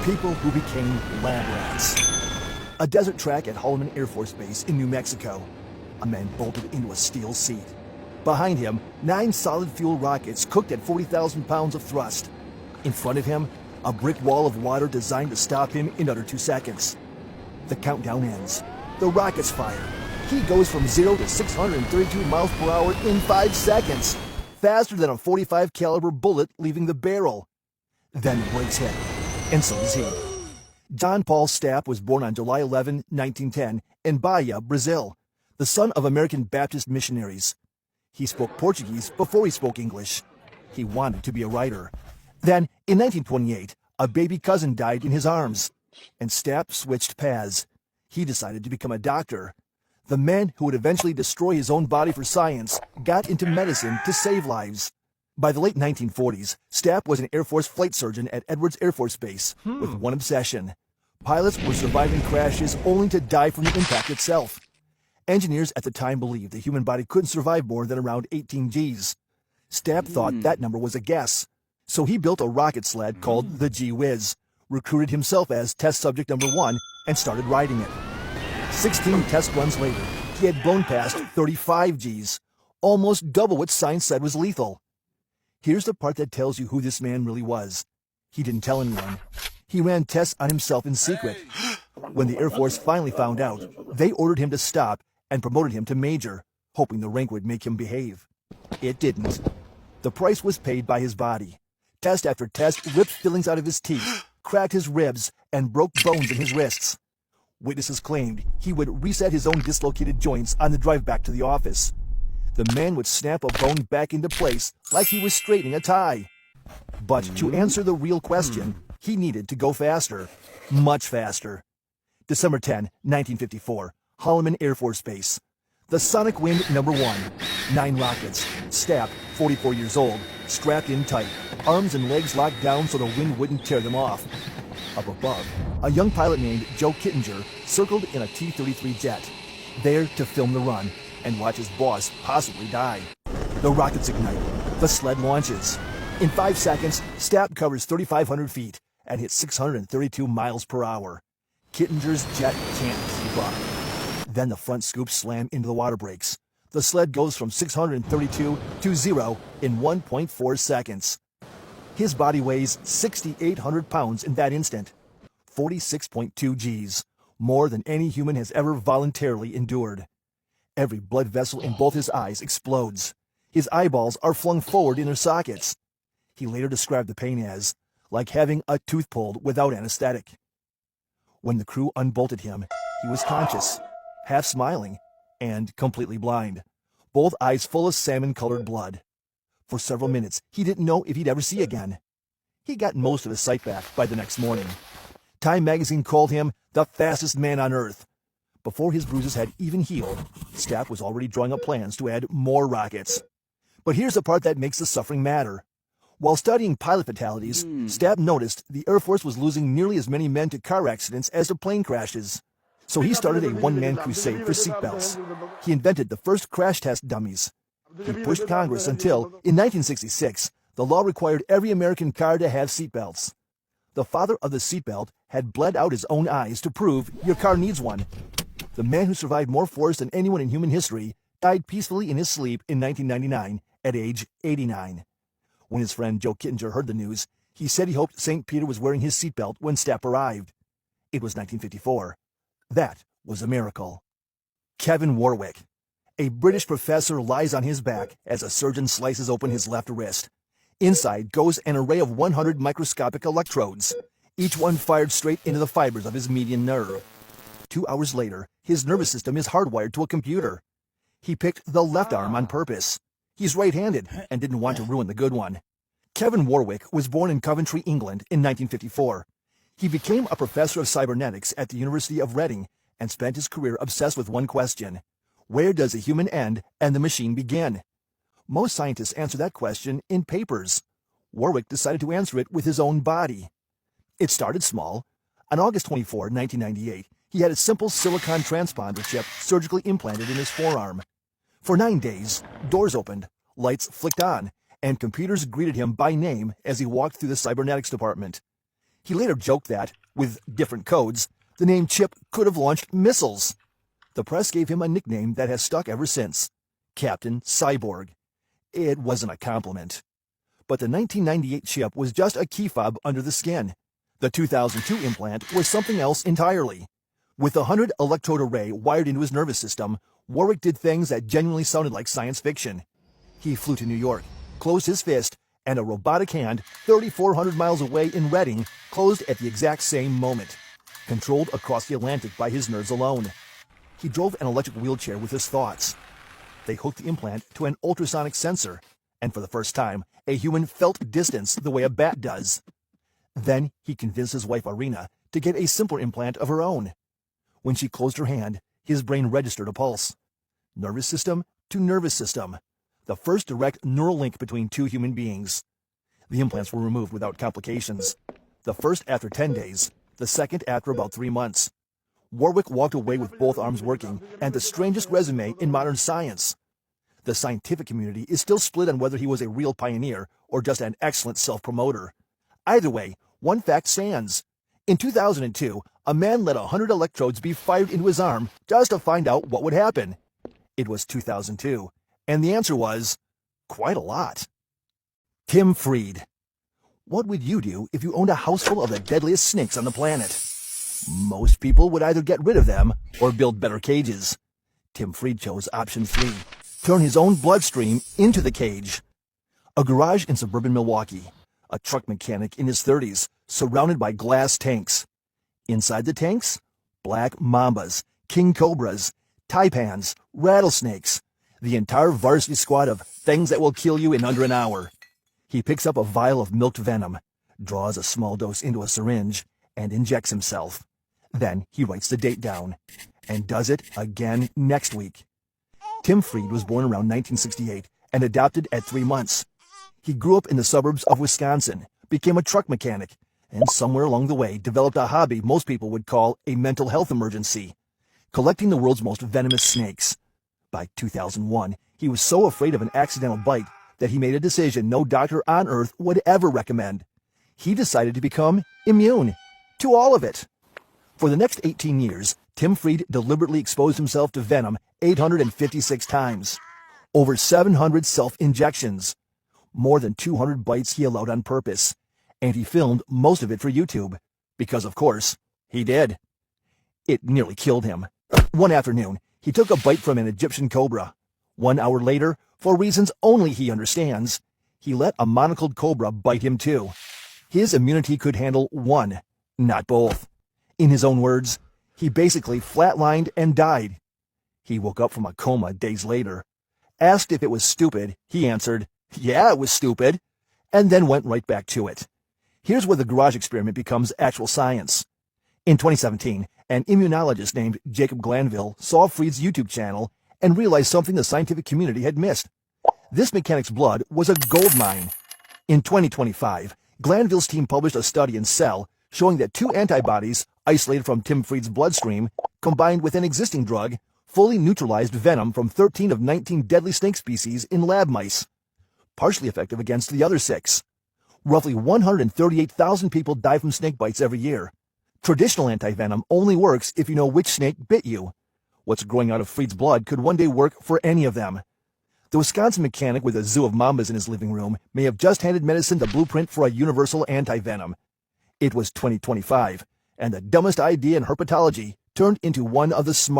People who became lab rats. A desert track at Holloman Air Force Base in New Mexico. A man bolted into a steel seat. Behind him, 9 solid-fuel rockets cooked at 40,000 pounds of thrust. In front of him, a brick wall of water designed to stop him in under 2 seconds. The countdown ends. The rockets fire. He goes from 0 to 632 miles per hour in 5 seconds, faster than a .45 caliber bullet leaving the barrel. Then the brakes hit, and so does he. John Paul Stapp was born on July 11, 1910, in Bahia, Brazil, the son of American Baptist missionaries. He spoke Portuguese before he spoke English. He wanted to be a writer. Then, in 1928, a baby cousin died in his arms, and Stapp switched paths. He decided to become a doctor. The man who would eventually destroy his own body for science got into medicine to save lives. By the late 1940s, Stapp was an Air Force flight surgeon at Edwards Air Force Base with one obsession. Pilots were surviving crashes only to die from the impact itself. Engineers at the time believed the human body couldn't survive more than around 18 Gs. Stapp thought that number was a guess, so he built a rocket sled called the Gee-Whiz, recruited himself as test subject number 1, and started riding it. 16 test runs later, he had blown past 35 Gs, almost double what science said was lethal. Here's the part that tells you who this man really was. He didn't tell anyone. He ran tests on himself in secret. When the Air Force finally found out, they ordered him to stop and promoted him to major, hoping the rank would make him behave. It didn't. The price was paid by his body. Test after test ripped fillings out of his teeth, cracked his ribs, and broke bones in his wrists. Witnesses claimed he would reset his own dislocated joints on the drive back to the office. The man would snap a bone back into place like he was straightening a tie. But to answer the real question, he needed to go faster. Much faster. December 10, 1954, Holloman Air Force Base. The Sonic Wind number 1. 9 rockets. Stapp, 44 years old, strapped in tight, arms and legs locked down so the wind wouldn't tear them off. Up above, a young pilot named Joe Kittinger circled in a T-33 jet, there to film the run and watch his boss possibly die. The rockets ignite. The sled launches. In 5 seconds, Stapp covers 3,500 feet and hits 632 miles per hour. Kittinger's jet can't keep up. Then the front scoops slam into the water brakes. The sled goes from 632 to 0 in 1.4 seconds. His body weighs 6,800 pounds in that instant. 46.2 Gs, more than any human has ever voluntarily endured. Every blood vessel in both his eyes explodes. His eyeballs are flung forward in their sockets. He later described the pain as like having a tooth pulled without anesthetic. When the crew unbolted him, he was conscious, half smiling, and completely blind, both eyes full of salmon-colored blood. For several minutes, he didn't know if he'd ever see again. He got most of his sight back by the next morning. Time magazine called him the fastest man on Earth. Before his bruises had even healed, Stapp was already drawing up plans to add more rockets. But here's the part that makes the suffering matter. While studying pilot fatalities, Stapp noticed the Air Force was losing nearly as many men to car accidents as to plane crashes. So he started a one-man crusade for seatbelts. He invented the first crash test dummies. He pushed Congress until, in 1966, the law required every American car to have seatbelts. The father of the seatbelt had bled out his own eyes to prove your car needs one. The man who survived more force than anyone in human history died peacefully in his sleep in 1999 at age 89. When his friend Joe Kittinger heard the news, he said he hoped St. Peter was wearing his seatbelt when Stapp arrived. It was 1954. That was a miracle. Kevin Warwick. A British professor lies on his back as a surgeon slices open his left wrist. Inside goes an array of 100 microscopic electrodes, each one fired straight into the fibers of his median nerve. 2 hours later, his nervous system is hardwired to a computer. He picked the left arm on purpose. He's right-handed and didn't want to ruin the good one. Kevin Warwick was born in Coventry, England in 1954. He became a professor of cybernetics at the University of Reading and spent his career obsessed with one question. Where does a human end and the machine begin? Most scientists answer that question in papers. Warwick decided to answer it with his own body. It started small. On August 24, 1998, he had a simple silicon transponder chip surgically implanted in his forearm. For 9 days, doors opened, lights flicked on, and computers greeted him by name as he walked through the cybernetics department. He later joked that, with different codes, the name Chip could have launched missiles. The press gave him a nickname that has stuck ever since, Captain Cyborg. It wasn't a compliment. But the 1998 chip was just a key fob under the skin. The 2002 implant was something else entirely. With a 100-electrode array wired into his nervous system, Warwick did things that genuinely sounded like science fiction. He flew to New York, closed his fist, and a robotic hand 3,400 miles away in Reading closed at the exact same moment, controlled across the Atlantic by his nerves alone. He drove an electric wheelchair with his thoughts. They hooked the implant to an ultrasonic sensor, and for the first time, a human felt distance the way a bat does. Then he convinced his wife Irina to get a simpler implant of her own. When she closed her hand, his brain registered a pulse. Nervous system to nervous system. The first direct neural link between two human beings. The implants were removed without complications. The first after 10 days, the second after about 3 months. Warwick walked away with both arms working and the strangest resume in modern science. The scientific community is still split on whether he was a real pioneer or just an excellent self-promoter. Either way, one fact stands. In 2002, a man let 100 electrodes be fired into his arm just to find out what would happen. It was 2002, and the answer was quite a lot. Tim Fried. What would you do if you owned a house full of the deadliest snakes on the planet? Most people would either get rid of them or build better cages. Tim Fried chose option 3, turn his own bloodstream into the cage. A garage in suburban Milwaukee. A truck mechanic in his 30s, surrounded by glass tanks. Inside the tanks, black mambas, king cobras, taipans, rattlesnakes. The entire varsity squad of things that will kill you in under an hour. He picks up a vial of milked venom, draws a small dose into a syringe, and injects himself. Then he writes the date down, and does it again next week. Tim Fried was born around 1968 and adopted at 3 months. He grew up in the suburbs of Wisconsin, became a truck mechanic, and somewhere along the way developed a hobby most people would call a mental health emergency, collecting the world's most venomous snakes. By 2001, he was so afraid of an accidental bite that he made a decision no doctor on earth would ever recommend. He decided to become immune to all of it. For the next 18 years, Tim Fried deliberately exposed himself to venom 856 times, over 700 self-injections, more than 200 bites he allowed on purpose, and he filmed most of it for YouTube, because of course, he did. It nearly killed him. One afternoon, he took a bite from an Egyptian cobra. 1 hour later, for reasons only he understands, he let a monocled cobra bite him too. His immunity could handle one, not both. In his own words, he basically flatlined and died. He woke up from a coma days later. Asked if it was stupid, he answered, "Yeah, it was stupid," and then went right back to it. Here's where the garage experiment becomes actual science. In 2017, an immunologist named Jacob Glanville saw Fried's YouTube channel and realized something the scientific community had missed. This mechanic's blood was a gold mine. In 2025, Glanville's team published a study in Cell showing that 2 antibodies isolated from Tim Fried's bloodstream, combined with an existing drug, fully neutralized venom from 13 of 19 deadly snake species in lab mice, partially effective against the other 6. Roughly 138,000 people die from snake bites every year. Traditional antivenom only works if you know which snake bit you. What's growing out of Fried's blood could one day work for any of them. The Wisconsin mechanic with a zoo of mambas in his living room may have just handed medicine the blueprint for a universal antivenom. It was 2025, and the dumbest idea in herpetology turned into one of the smartest.